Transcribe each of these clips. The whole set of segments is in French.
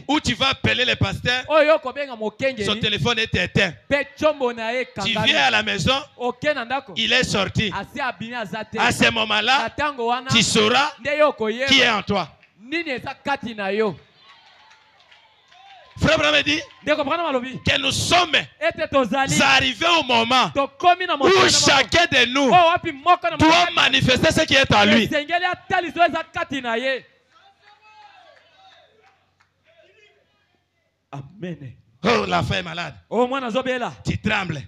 où tu vas appeler les pasteurs, son téléphone est éteint. Tu viens à la maison, il est sorti. À ce moment-là, tu sauras qui est en toi. Frère Branham dit que nous sommes arrivés au moment où chacun de nous doit manifester ce qui est en lui. Amen. Oh, la femme est malade. Tu trembles.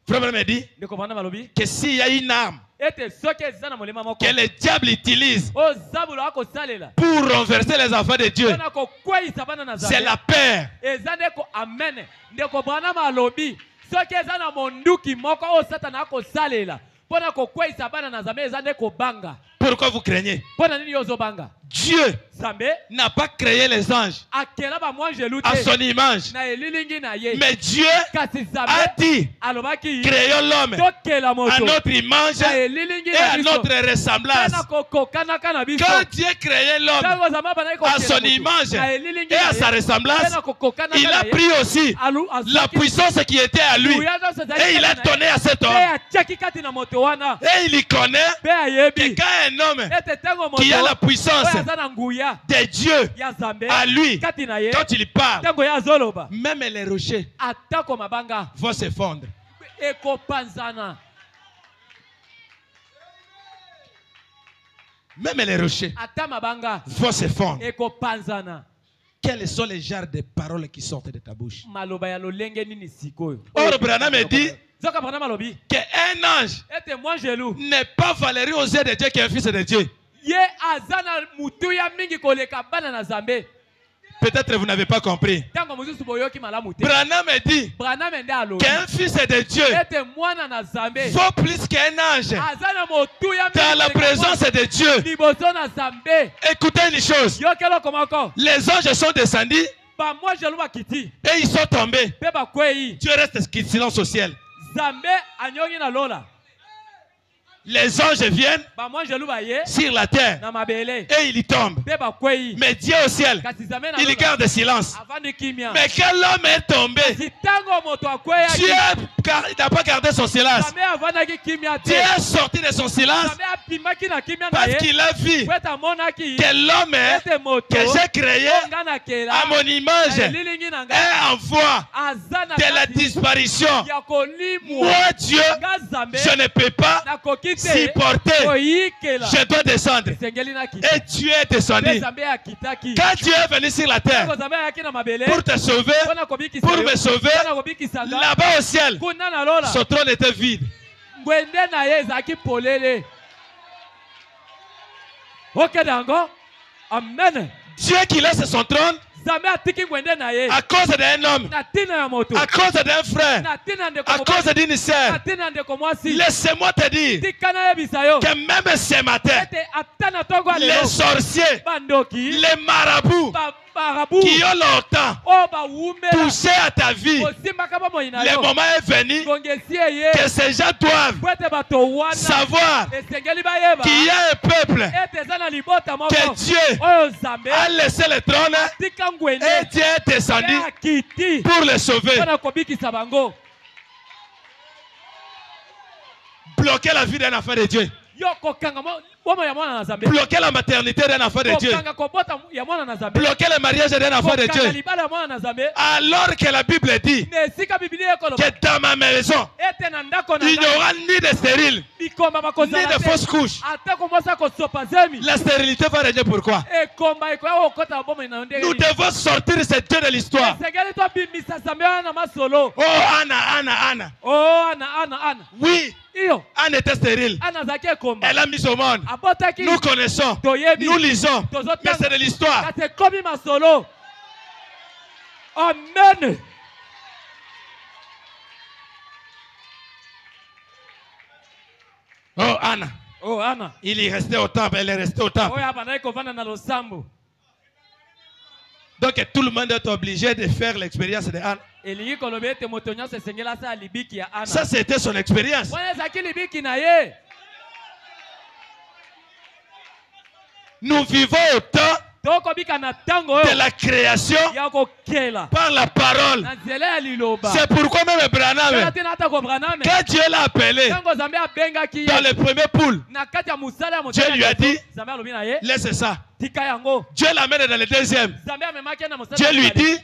Frère Branham dit que s'il y a une arme que le diable utilise pour renverser les enfants de Dieu, c'est la peur. Pourquoi vous craignez? Dieu n'a pas créé les anges à son image. Mais Dieu a dit, créons l'homme à notre image et à notre ressemblance. Quand Dieu créait l'homme à son image et à sa ressemblance, il a pris aussi la puissance qui était à lui et il a donné à cet homme. Et il y connaît que quand un homme qui a la puissance de Dieu à lui, quand il parle, même les rochers vont se fondre. Même les rochers vont se fondre. Quels sont les genres de paroles qui sortent de ta bouche? Or, Branham dit qu'un ange n'est pas valeureux aux yeux de Dieu qu'un fils de Dieu. Peut-être vous n'avez pas compris. Branham dit qu'un fils de Dieu vaut plus qu'un ange dans la présence de Dieu. Écoutez une chose. Les anges sont descendus et ils sont tombés. Dieu reste silence au ciel. Les anges viennent sur la terre et ils y tombent. Mais Dieu au ciel, il garde silence. Mais quand l'homme est tombé, Dieu n'a pas gardé son silence. Dieu est sorti de son silence parce qu'il a vu que l'homme que j'ai créé à mon image est en voie de la disparition. Moi, Dieu, je ne peux pas supporter. Je dois descendre. Et Dieu est descendu. Quand Dieu est venu sur la terre pour te sauver, pour me sauver, là-bas au ciel, son trône était vide. Amen. Dieu qui laisse son trône à cause d'un homme, à cause d'un frère, à cause d'une sœur. Laissez-moi te dire que même ce matin, les sorciers, les marabouts qui ont longtemps touché à ta vie, le moment est venu que ces gens doivent savoir qu'il y a un peuple que Dieu a laissé le trône et Dieu est descendu pour le sauver. Bloquer la vie d'un enfant de Dieu. Bloquer la maternité d'un enfant de Dieu. Bloquer le mariage d'un enfant de Dieu. Alors que la Bible dit que dans ma maison, il n'y aura ni de stérile, ni de fausses couches. La stérilité va régner. Pourquoi? Nous devons sortir de cette Dieu de l'histoire. Oh Anna. Oh Anna. Oui. Anne était stérile. Elle a mis au monde. Nous connaissons. Nous lisons. Mais c'est de l'histoire. Amen. Oh Anna. Il y restait au temple. Elle est restée au temple. Donc tout le monde est obligé de faire l'expérience de Anne. Ça c'était son expérience. Nous vivons au temps de la création par la parole. C'est pourquoi même Branham, quand Dieu l'a appelé dans le premier poule, Dieu lui a dit, laisse ça. Dieu l'amène dans le deuxième. Dieu lui dit,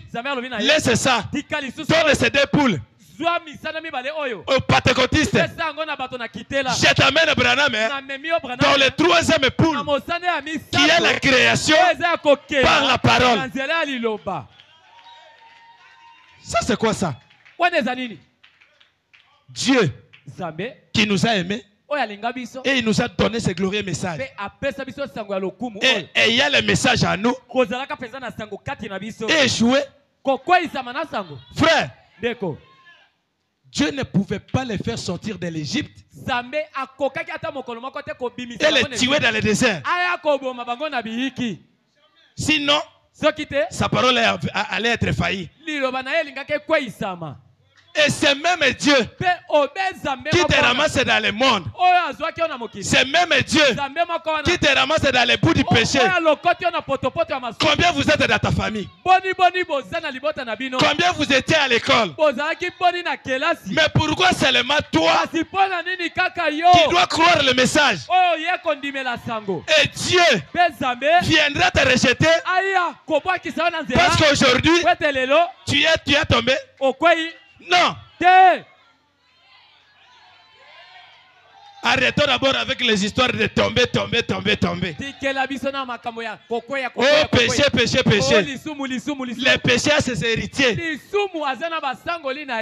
laisse ça. Donne ces deux poules. Au pentecôtiste, je t'amène Branham dans le troisième poule qui est la création par la parole. Ça c'est quoi ça? Dieu qui nous a aimés et il nous a donné ce glorieux message. Et il y a le message à nous. Et jouer. Frère, Dieu ne pouvait pas les faire sortir de l'Égypte et les tuer dans le désert. Sinon, sa parole allait être faillie. Et c'est même Dieu qui te ramasse dans le monde. C'est même Dieu qui te ramasse dans les bouts du péché. Combien vous êtes dans ta famille? Combien vous étiez à l'école? Mais pourquoi seulement toi qui dois croire le message? Et Dieu viendra te rejeter parce qu'aujourd'hui tu es tombé? Non. Arrêtons d'abord avec les histoires de tomber. Oh, péché. Le péché a ses héritiers.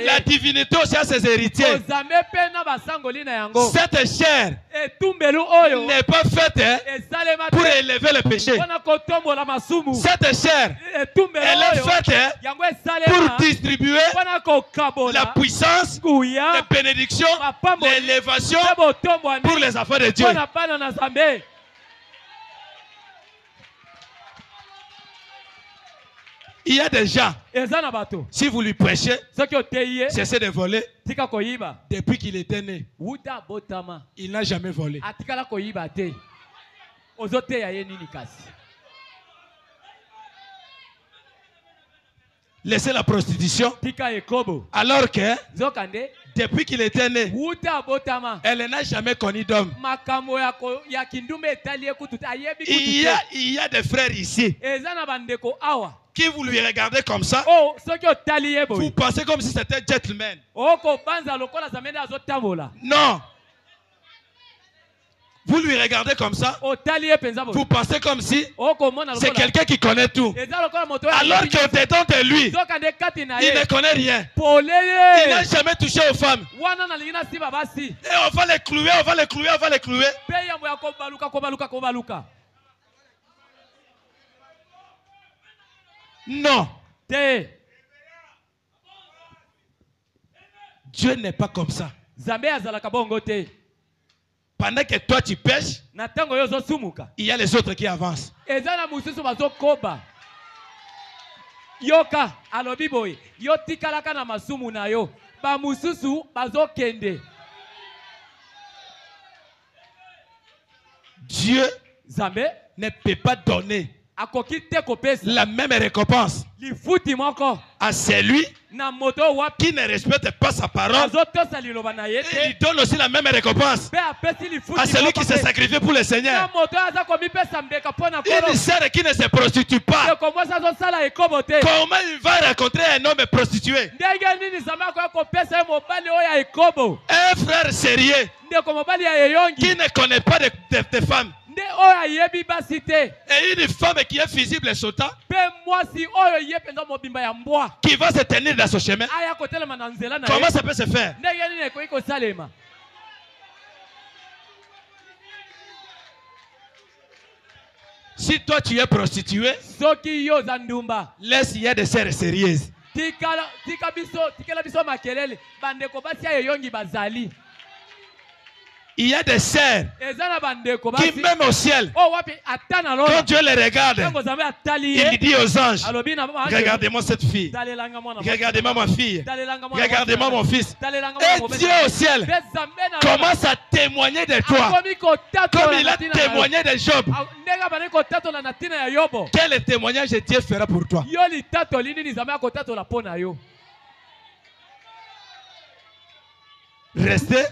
La divinité aussi a ses héritiers. Cette chair n'est pas faite pour élever le péché. Cette chair, elle est faite pour distribuer la puissance, les bénédictions, l'élévation pour les affaires de Dieu. Il y a des gens, si vous lui prêchez, cessez de voler. Depuis qu'il était né, il n'a jamais volé. Laissez la prostitution, alors que depuis qu'il était né, elle n'a jamais connu d'homme. Il y a des frères ici qui vous lui regardez comme ça, vous pensez comme si c'était un gentleman. Non. Vous lui regardez comme ça, vous pensez comme si c'est quelqu'un qui connaît tout. Alors qu'au-dedans de lui, il ne connaît rien. Il n'a jamais touché aux femmes. Et on va les clouer. Non. Dieu n'est pas comme ça. Pendant que toi tu pêches, il y a les autres qui avancent. Dieu ne peut pas donner la même récompense à celui qui ne respecte pas sa parole. Et il donne aussi la même récompense à celui qui se sacrifie pour le Seigneur. Une sœur qui ne se prostitue pas, comment il va rencontrer un homme prostitué? Un frère sérieux qui ne connaît pas de femmes. Et une femme qui est visible et sautant, qui va se tenir dans son chemin. Comment ça peut se faire? Si toi tu es prostituée, laisse, il y a des sœurs sérieuses. Il y a des sœurs qui, même au ciel, quand Dieu les regarde, il dit aux anges, regardez-moi cette fille, regardez-moi ma fille, regardez-moi mon fils. Et Dieu au ciel commence à témoigner de toi, comme il a témoigné de Job. Quel témoignage Dieu fera pour toi? Restez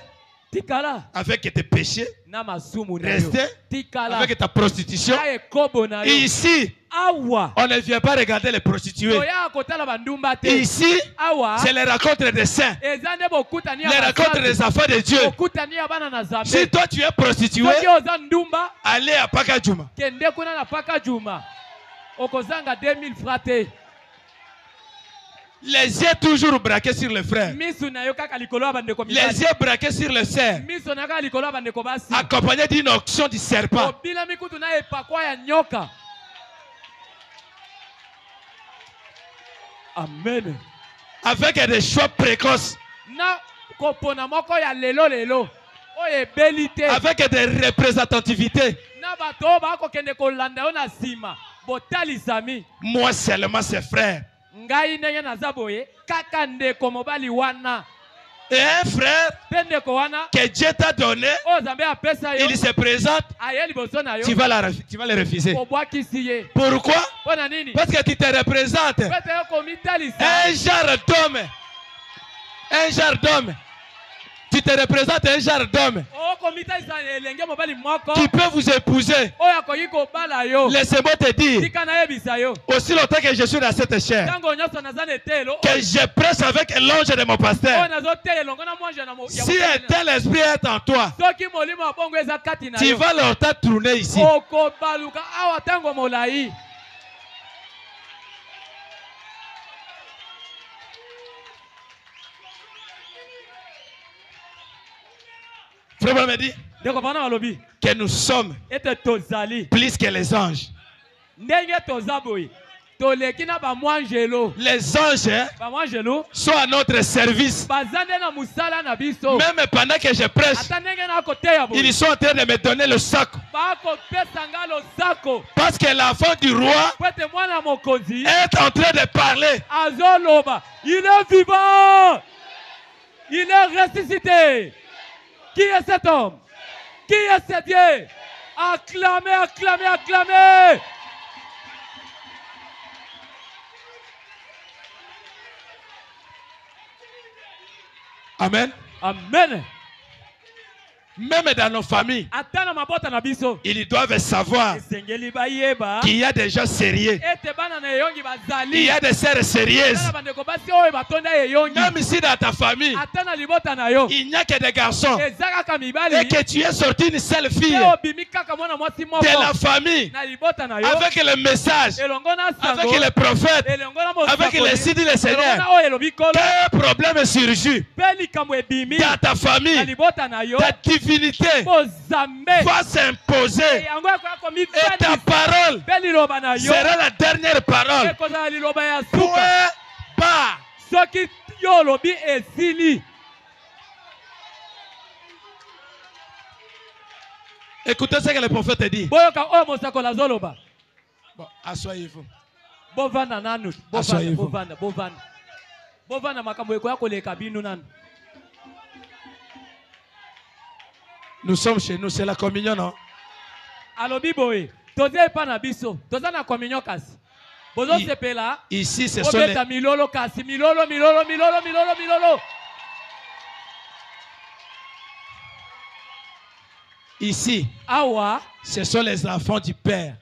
avec tes péchés, restez avec ta prostitution. Et ici, on ne vient pas regarder les prostituées. Ici, c'est les rencontres des saints, les rencontres des enfants de Dieu. Si toi tu es prostituée, allez à Pakajuma. Les yeux toujours braqués sur les frères. Les yeux braqués sur les sœurs. Accompagnés d'une onction du serpent. Amen. Avec des choix précoces. Avec des représentativités. Moi seulement ses frères. Et un frère que Dieu t'a donné, il se présente, tu vas le refuser. Pourquoi? Parce que tu te représentes un genre d'homme. Un genre d'homme. Tu te représentes un genre d'homme qui peut vous épouser. Laissez-moi te dire, aussi longtemps que je suis dans cette chair, que je prêche avec l'ange de mon pasteur. Si un tel esprit est en toi, tu vas longtemps tourner ici. Frère me dit que nous sommes plus que les anges. Les anges sont à notre service. Même pendant que je prêche, ils sont en train de me donner le sac. Parce que l'enfant du roi est en train de parler. Il est vivant. Il est ressuscité. Qui est cet homme? Qui est ce Dieu? Acclamez, acclamez, acclamez. Amen. Amen. Même dans nos familles, ils doivent savoir qu'il y a des gens sérieux. Il y a des sœurs sérieuses. Même si dans ta famille, il n'y a que des garçons et que tu es sorti une seule fille de la famille avec le message, avec les prophètes, avec les signes du Seigneur, quel problème surgit dans ta famille, ta divinité va s'imposer et ta parole sera la dernière parole. Point barre. Écoutez ce que le prophète dit. Bon, asseyez-vous. Asseyez-vous. Nous sommes chez nous, c'est la communion, non? Ici, ce sont les... Ici, ce sont les enfants du Père.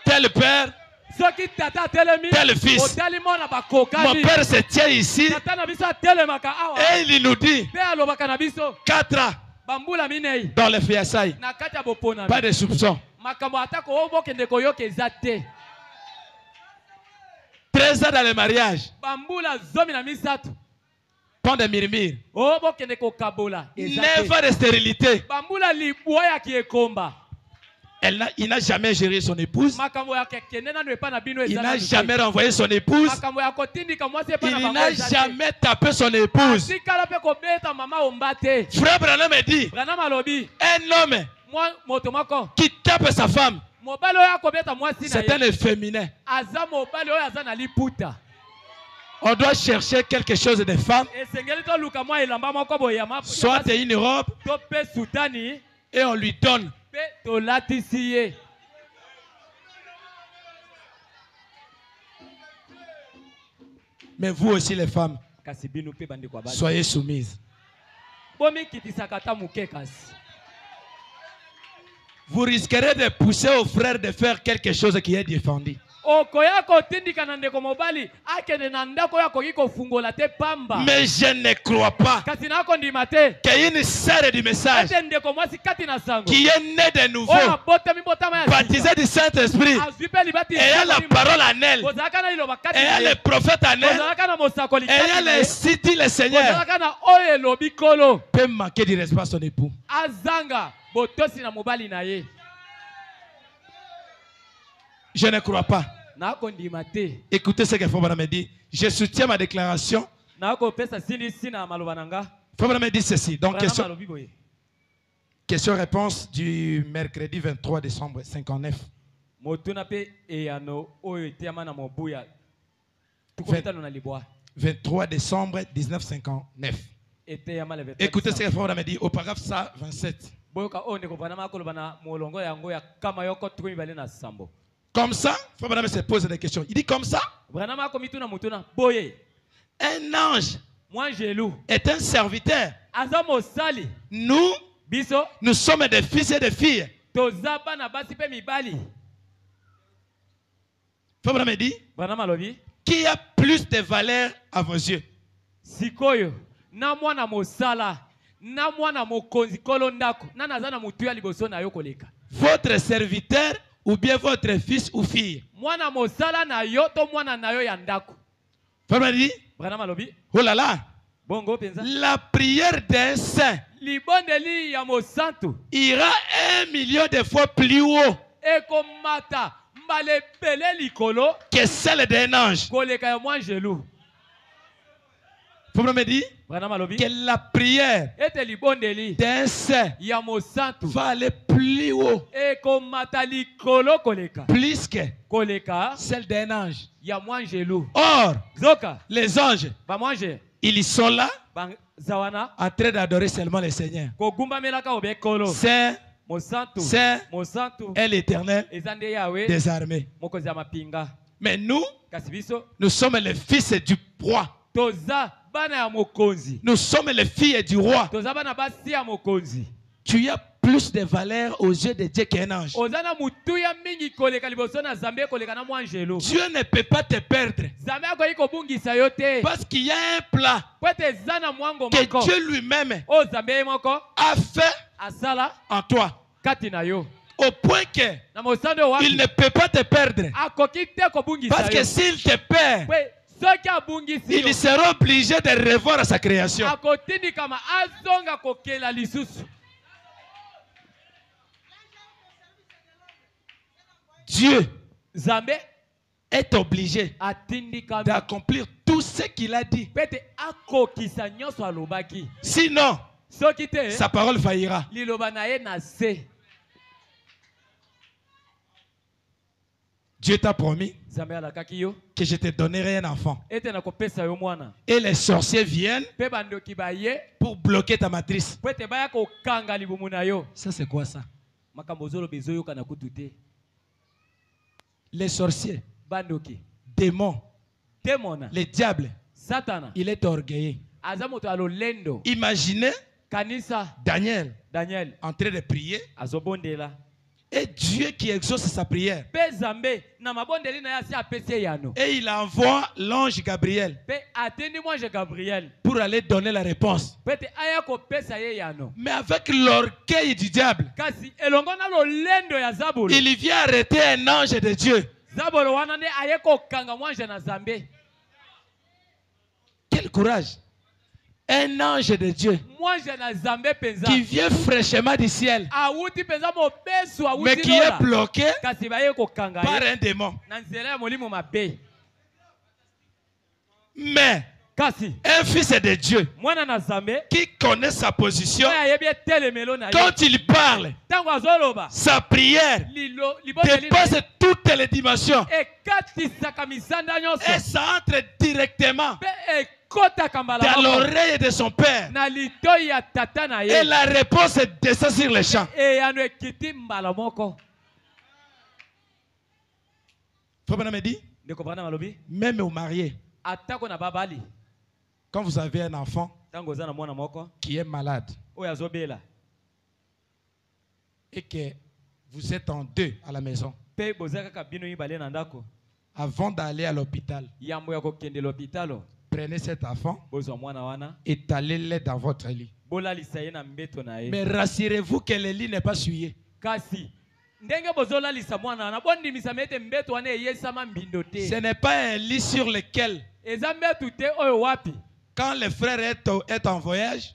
Tel Père, tel Fils. Mon Père se tient ici et il nous dit 4 ans dans les fiançailles. Pas de soupçons. 13 ans dans le mariage. Pas de murmure. 9 ans de stérilité. Il n'a jamais géré son épouse. Il n'a jamais renvoyé son épouse. Il n'a jamais tapé son épouse. Frère Branham me dit, un homme qui tape sa femme, c'est un efféminé. On doit chercher quelque chose de femme. Soit une robe et on lui donne. Mais vous aussi les femmes, soyez soumises. Vous risquerez de pousser aux frères de faire quelque chose qui est défendu. Mais je ne crois pas qu'il y ait une sœur du message qui est née de nouveau, baptisée du Saint-Esprit, ayant la parole en elle, ayant le prophète en elle, ayant le cité le Seigneur, peut manquer du respect à son époux. Je ne crois pas. Écoutez ce que Fabana me dit. Je soutiens ma déclaration. Fabana me dit ceci. Donc, question-réponse du mercredi 23 décembre 59. 23 décembre 1959. Écoutez ce que Fabana me dit au paragraphe 127. Comme ça, Fabana se pose des questions. Il dit comme ça. Un ange est un serviteur. Nous sommes des fils et des filles. Fabana me dit qui a plus de valeur à vos yeux? Votre serviteur ou bien votre fils ou fille? Fabana dit, oh là là, la prière d'un saint ira 1 million de fois plus haut que celle d'un ange. Fabana me dit que la prière d'un saint va aller plus haut, plus que celle d'un ange. Or, les anges, ils sont là en train d'adorer seulement le Seigneur. Saint, Saint est l'Éternel des armées. Mais nous sommes les fils du roi. Nous sommes les filles du roi. Tu as plus de valeur aux yeux de Dieu qu'un ange. Dieu ne peut pas te perdre. Parce qu'il y a un plan que Dieu lui-même a fait en toi. Au point que il ne peut pas te perdre. Parce que s'il te perd, il sera obligé de revoir sa création. Dieu est obligé d'accomplir tout ce qu'il a dit. Sinon, sa parole faillira. Dieu t'a promis que je te donnerai un enfant. Et les sorciers viennent pour bloquer ta matrice. Ça, c'est quoi ça? Les sorciers, démons, les diables, il est orgueilleux. Imaginez Daniel en train de prier. Et Dieu qui exauce sa prière. Et il envoie l'ange Gabriel pour aller donner la réponse. Mais avec l'orgueil du diable, il vient arrêter un ange de Dieu. Quel courage! Un ange de Dieu qui vient fraîchement du ciel, mais qui est bloqué par un démon. Mais un fils de Dieu qui connaît sa position, quand il parle, sa prière dépasse toutes les dimensions et ça entre directement dans l'oreille de son père et la réponse descend sur les champs. Frère me dit, même au marié, quand vous avez un enfant qui est malade et que vous êtes en deux à la maison, avant d'aller à l'hôpital, prenez cet enfant et étalez-le dans votre lit. Mais rassurez-vous que le lit n'est pas souillé. Ce n'est pas un lit sur lequel, quand le frère est en voyage,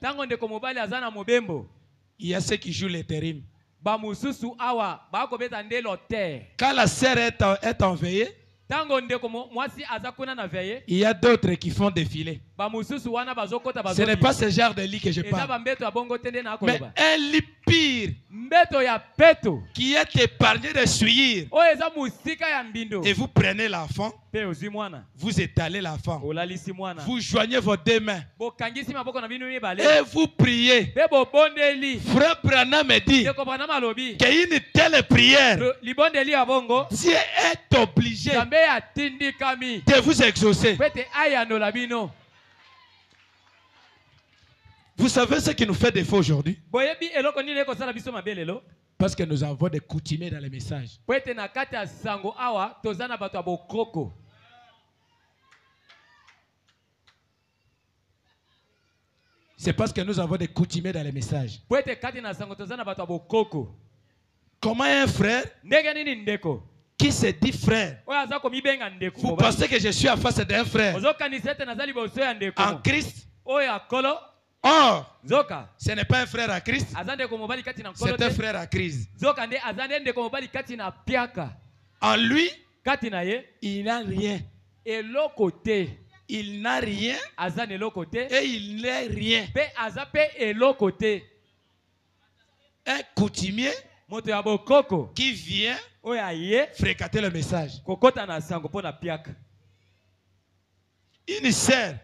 il y a ceux qui jouent l'intérim. Quand la sœur est en veillée, il y a d'autres qui font défiler. Ce n'est pas ce genre de lit que je parle. Mais un lit pire qui est épargné de souillure. Et vous prenez l'enfant, vous étalez l'enfant, vous joignez vos deux mains et vous priez. Frère Branham me dit qu'une telle prière, Dieu est obligé de vous exaucer. Vous savez ce qui nous fait défaut aujourd'hui? Parce que nous avons des coutumiers dans les messages. C'est parce que nous avons des coutumiers dans les messages. Comment un frère qui se dit frère, vous pensez que je suis en face d'un frère en Christ? Or, ce n'est pas un frère à Christ, c'est un frère à Christ. En lui, il n'a rien. Il n'a rien et il n'est rien. Un coutumier qui vient fréquenter le message. Une sœur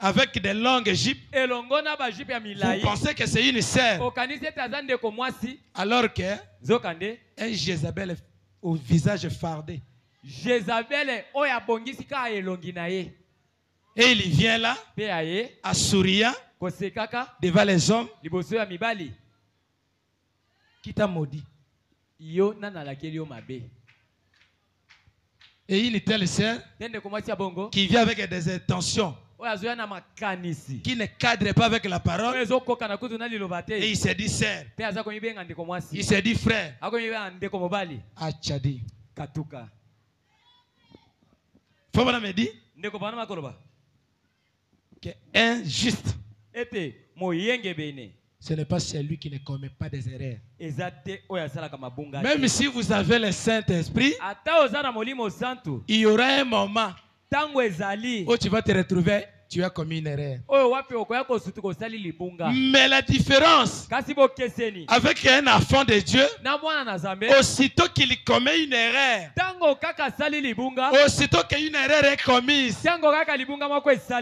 avec des longues jupes, vous pensez que c'est une sœur, alors que un Jézabel au visage fardé. Et il vient là, à souriant devant les hommes. Qui t'a maudit? Et une telle sœur qui vient avec des intentions qui ne cadre pas avec la parole. Et il s'est dit sœur, il s'est dit frère. Achadi. Fabana me dit qu'un juste, ce n'est pas celui qui ne commet pas des erreurs. Même si vous avez le Saint-Esprit, il y aura un moment où tu vas te retrouver, tu as commis une erreur. Mais la différence avec un enfant de Dieu, aussitôt qu'il commet une erreur, aussitôt qu'une erreur est commise,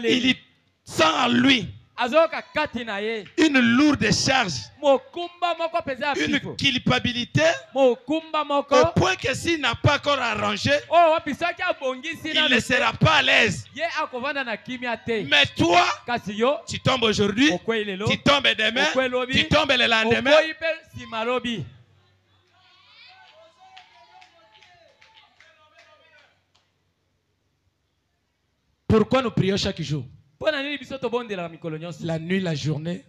il sent en lui une lourde charge, une culpabilité, au point que s'il n'a pas encore arrangé, il ne sera pas à l'aise. Mais toi, tu tombes aujourd'hui, tu tombes demain, tu tombes le lendemain. Pourquoi nous prions chaque jour? La nuit, la journée.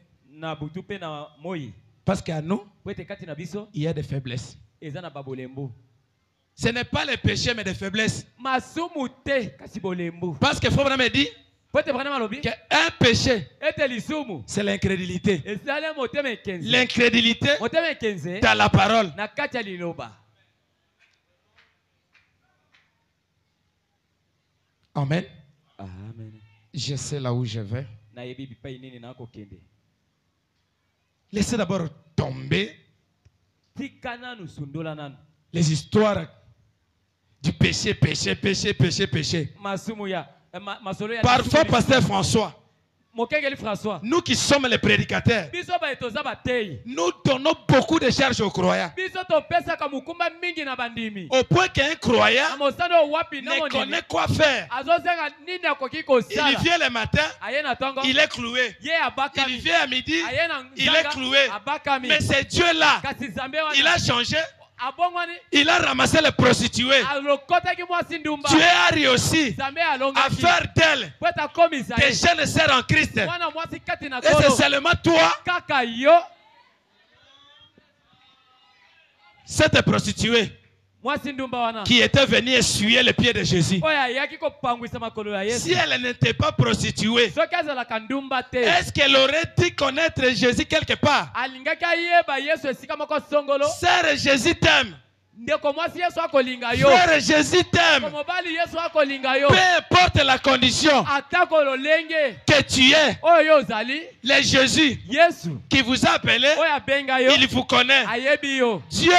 Parce qu'à nous, il y a des faiblesses. Ce n'est pas les péchés, mais des faiblesses. Parce que Frère me dit qu'un péché, c'est l'incrédulité. L'incrédulité dans la parole. Amen. Je sais là où je vais. Laissez d'abord tomber les histoires du péché, péché, péché, péché, péché. Parfois, pasteur François, nous qui sommes les prédicateurs, nous donnons beaucoup de charges aux croyants. Au point qu'un croyant ne connaît quoi faire. Il vient le matin, il est cloué. Il vient à midi, il est cloué. Mais c'est Dieu-là. Il a changé. Il a ramassé les prostituées. Dieu a réussi à faire d'elle des jeunes sœurs en Christ. Et c'est seulement toi, cette prostituée, qui était venue essuyer les pieds de Jésus. Si elle n'était pas prostituée, est-ce qu'elle aurait dû connaître Jésus quelque part? Sœur, Jésus t'aime. Frère, Jésus t'aime. Peu importe la condition que tu es, le Jésus qui vous a appelé, il vous connaît. Dieu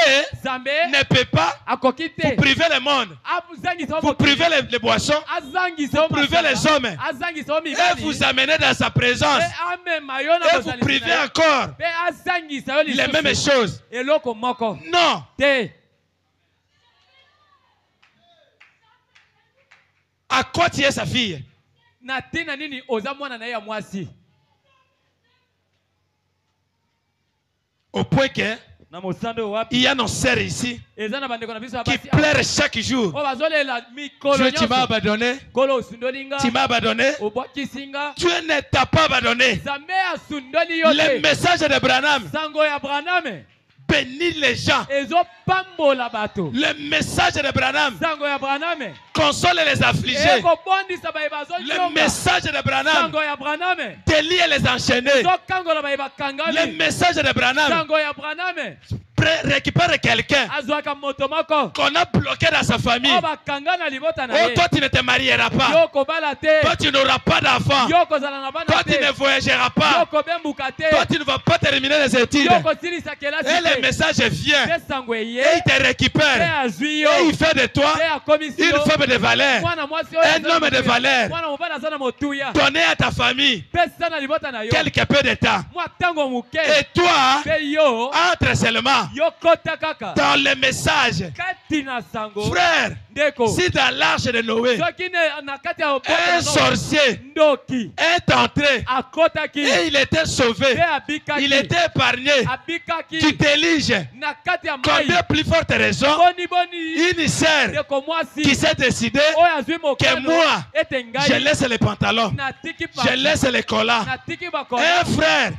ne peut pas vous priver le monde, vous priver les boissons, vous priver les hommes, et vous amener dans sa présence, et vous priver encore les mêmes choses. Non. À quoi tu es sa fille? Au point que il y a nos sœurs ici qui pleurent chaque jour. Dieu, tu m'as abandonné. Tu m'as abandonné. Dieu ne t'a pas abandonné. Le message de Branham bénit les gens. Le message de Branham console les affligés. Le message de Branham délie les enchaînés. Le message de Branham récupère quelqu'un qu'on a bloqué dans sa famille. Oh, toi tu ne te marieras pas. Toi tu n'auras pas d'enfant. Toi tu ne voyageras pas. Toi tu ne vas pas terminer les études. Et le message vient et il te récupère et il fait de toi une femme de valeur, un homme de valeur. Donner à ta famille quelque peu de temps. Et toi, entre seulement dans le message. Frère, si dans l'arche de Noé un sorcier est entré et il était sauvé, il était épargné, tu t'éliges. Combien plus forte raison une sœur qui s'est décidée que moi je laisse les pantalons, je laisse les collants. Un frère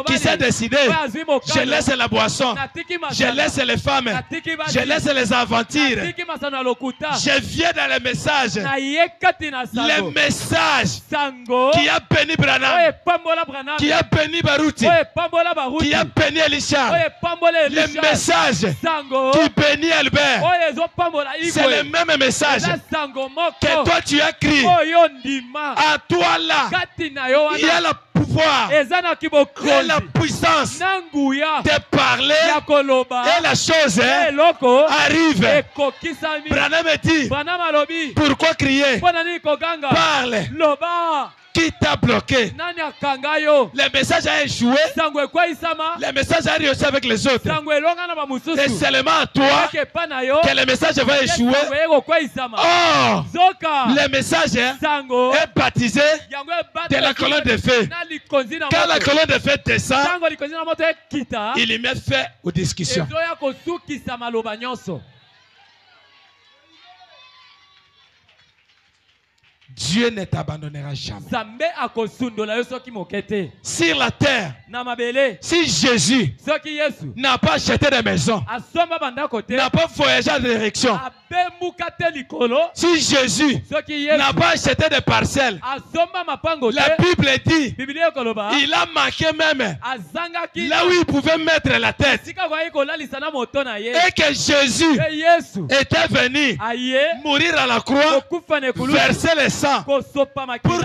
qui s'est décidé, je laisse la boisson, je laisse les femmes, je laisse les aventures. Je viens dans le message. Le message qui a béni Branham, qui a béni Baruti, qui a béni Elisha. Le message qui bénit Albert, c'est le même message que toi tu as crié. À toi là, il y a le pouvoir et la puissance de parler et la chose arrive. Branham dit, pourquoi crier? Parle. Qui t'a bloqué? Le message a échoué. Le message a réussi avec les autres. Et seulement à toi que le message va échouer. Oh, le message est baptisé de la colonne de feu. Quand la colonne de feu descend, il y met fin aux discussions. Dieu ne t'abandonnera jamais. Sur la terre, si Jésus n'a pas acheté de maison, n'a pas voyagé en direction, Si Jésus n'a pas acheté de parcelles, la Bible dit il a manqué même là où il pouvait mettre la tête. Et que Jésus était venu mourir à la croix, verser le sang pour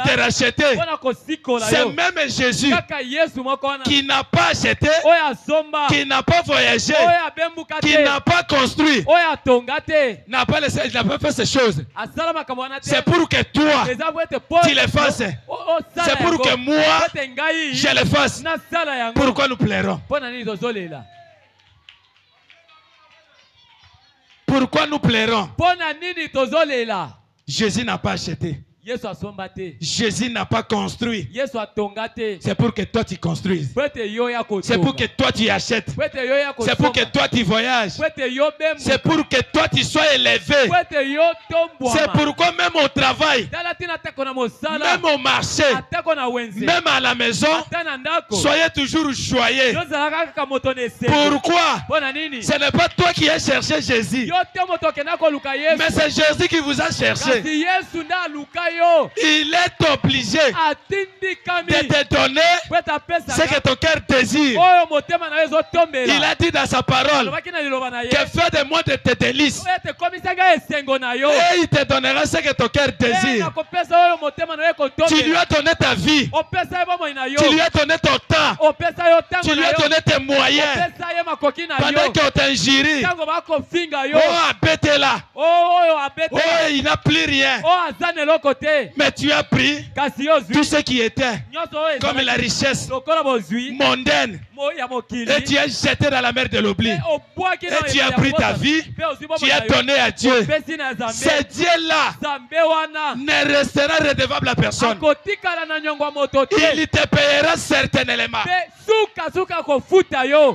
te racheter. C'est même Jésus qui n'a pas acheté, qui n'a pas voyagé, qui n'a pas construit, n'a pas fait ces choses. C'est pour que toi tu les fasses. C'est pour que moi je les fasse. Pourquoi nous pleurons? Pourquoi nous pleurons? Jésus n'a pas acheté. Jésus n'a pas construit. C'est pour que toi tu construises. C'est pour que toi tu achètes. C'est pour que toi tu voyages. C'est pour que toi tu sois élevé. C'est pourquoi même au travail, même au marché, même à la maison, soyez toujours joyeux. Pourquoi? Ce n'est pas toi qui as cherché Jésus, mais c'est Jésus qui vous a cherché. Il est obligé de te donner ce que ton cœur désire. Il a dit dans sa parole que fais de moi de tes délices et il te donnera ce que ton cœur désire. Tu lui as donné ta vie, tu lui as donné ton temps, tu lui as donné tes moyens pendant qu'on t'injurie. Oh, abattez-la. Oh, il n'a plus rien. Mais tu as pris tout ce qui était comme la richesse mondaine et tu as jeté dans la mer de l'oubli. Et tu as pris ta vie, tu as donné à Dieu. Ce Dieu-là ne restera redevable à personne. Il te payera certainement.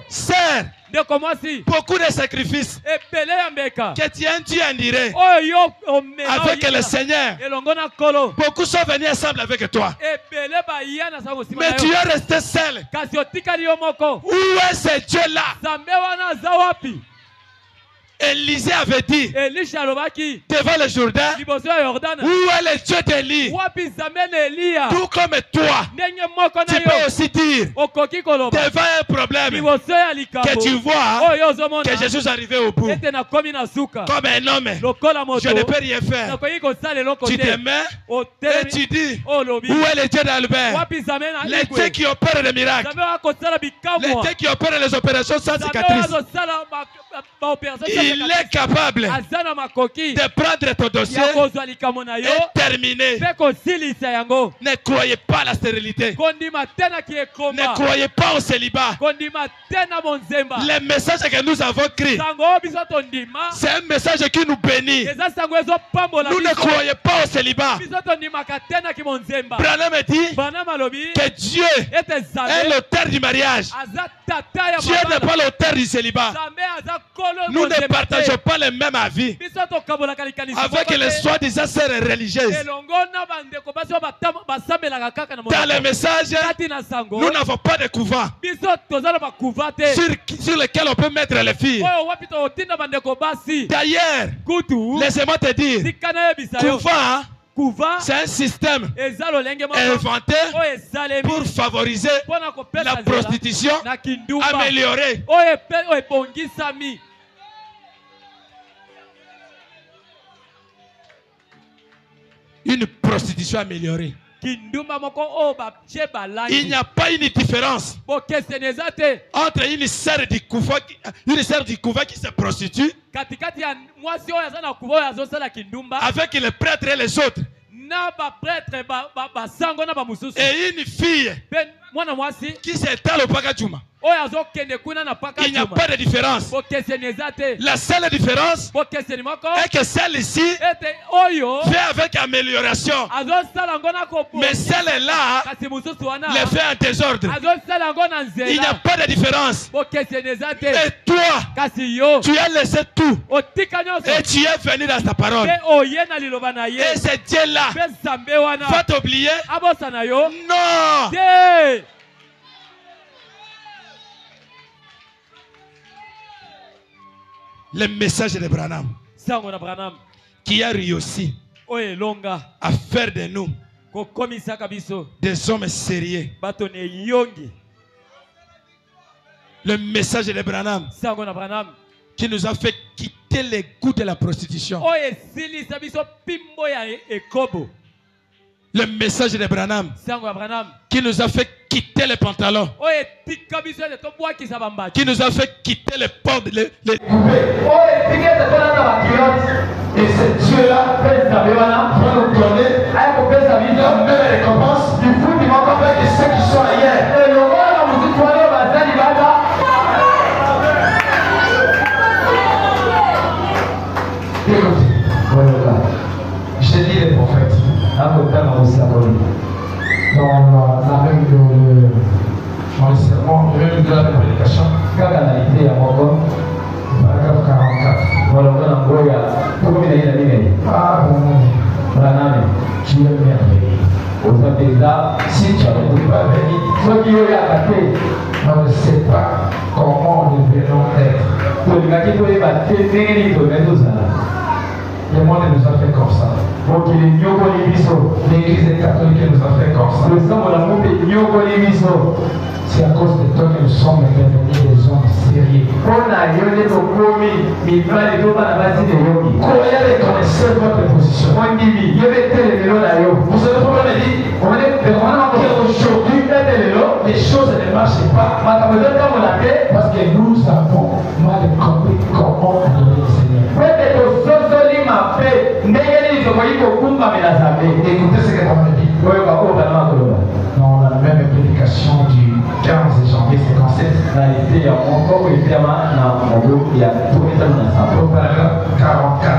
Sœur, beaucoup de sacrifices que tu as endurés avec le Seigneur. Beaucoup sont venus ensemble avec toi. Mais tu es resté seul. Où est ce Dieu-là? Élisée avait dit devant le Jourdain, où est le Dieu d'Élie? Tout comme toi, tu peux aussi dire devant un problème que tu vois que Jésus est arrivé au bout. Comme un homme, je ne peux rien faire. Tu te mets et tu dis, où est le Dieu d'Albert? Le Dieu qui opère les miracles, le Dieu qui opère les opérations sans cicatrice. Il est capable de prendre ton dossier et terminer. Ne croyez pas à la stérilité. Ne croyez pas au célibat. Le message que nous avons créé, c'est un message qui nous bénit. Nous ne croyons pas au célibat. Branham dit que Dieu est l'auteur du mariage. Dieu n'est pas l'auteur du célibat. Nous ne partageons pas le même avis avec les soi-disant sœurs religieuses. Dans le message, nous n'avons pas de couvent sur lequel on peut mettre les filles. D'ailleurs, laissez-moi te dire, couvent, c'est un système inventé pour favoriser la prostitution améliorée. Une prostitution améliorée. Il n'y a pas une différence entre une sœur du couvent qui se prostitue avec les prêtres et les autres. Et une fille qui s'étale au Pakajuma. Il n'y a pas de différence. La seule différence est que celle-ci fait avec amélioration. Mais celle-là le fait en désordre. Il n'y a pas de différence. Et toi, tu as laissé tout. Et tu es venu dans ta parole. Et ce Dieu-là va t'oublier? Non! Le message de Branham. qui a réussi à faire de nous des hommes sérieux. Le message de Branham qui nous a fait quitter les goûts de la prostitution. Le message de Branham qui nous a fait quitter les pantalons, qui nous a fait quitter les portes, et ce Dieu-là va nous donner la même récompense du fruit du monde avec ceux qui sont ailleurs. Écoutez, j'ai dit les prophètes dans la règle dans le sermon, le même de la prédication, paragraphe 44. Ah bon, tu es merveilleux. Si tu n'avais pas venu, on ne sait pas comment nous devons être. Le monde nous a fait comme ça. L'église catholique nous a fait comme ça. C'est à cause de toi que nous sommes devenus des hommes sérieux. Croyez reconnaître votre position. Vous avez probablement dit qu'aujourd'hui, les choses ne marchent pas. Parce que nous avons mal compris comment adorer le Seigneur. Écoutez ce que tu m'as dit. Dans la même prédication du 15 janvier 57, paragraphe 44.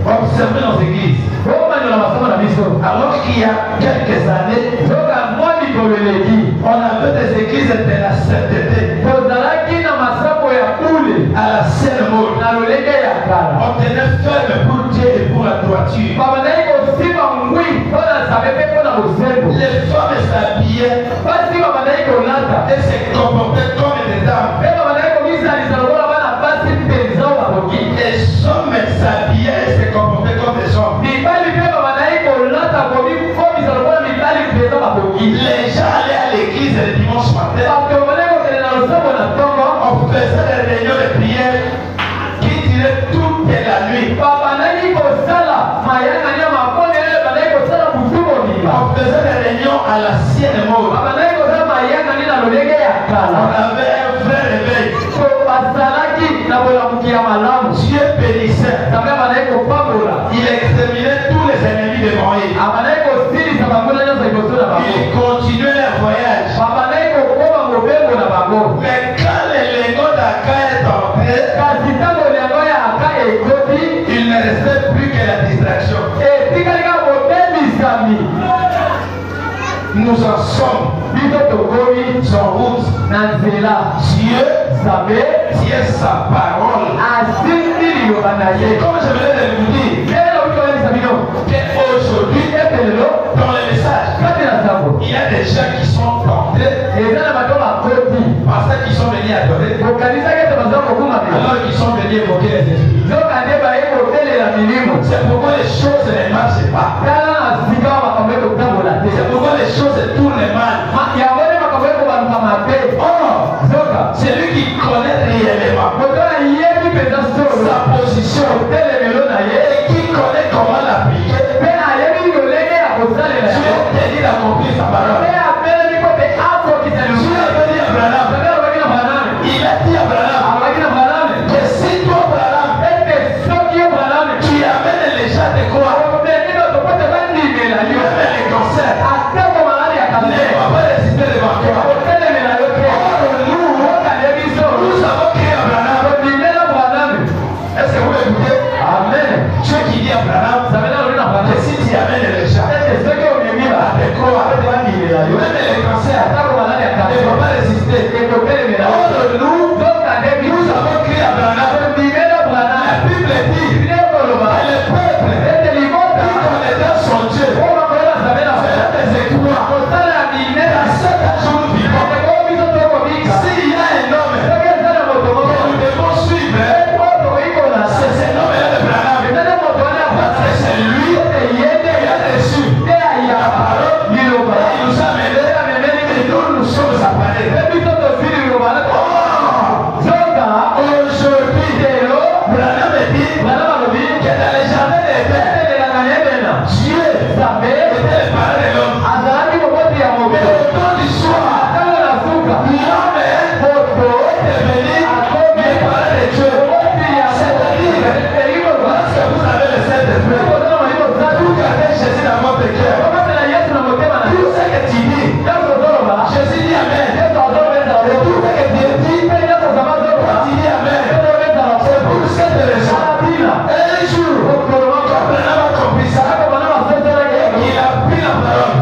Observez nos églises. Alors qu'il y a quelques années, on avait des églises de la sainteté. À la scène mode. On tenait ferme pour Dieu et pour la droiture. Les femmes s'habillaient et se comportaient comme des dames. Les hommes s'habillaient et se comportaient comme des hommes. Les gens allaient à l'église le dimanche matin. On faisait des réunions de prière qui duraient toute la nuit. On faisait des réunions à la sienne mode. On avait un vrai réveil. Dieu bénissait. Il exterminait tous les ennemis de Moïse. Il continuait leur voyage. Mais quand les lingots d'Aka est entré, il ne restait plus que la distraction. Nous en sommes en route. Dieu tient sa parole. Et comme je venais de vous dire, qu'aujourd'hui, dans le message, il y a des gens qui sont tentés parce qu'ils sont venus adorer, alors qu'ils sont venus évoquer les esprits. C'est pourquoi les choses ne marchent pas. C'est pourquoi les choses tournent mal. C'est lui qui connaît réellement sa position et qui connaît comment l'appliquer. Dieu t'a dit d'accomplir sa parole. Il a dit à Branham que si toi, Branham, tu amènes les gens de quoi? Même les cancers. Ne va pas résister la parole.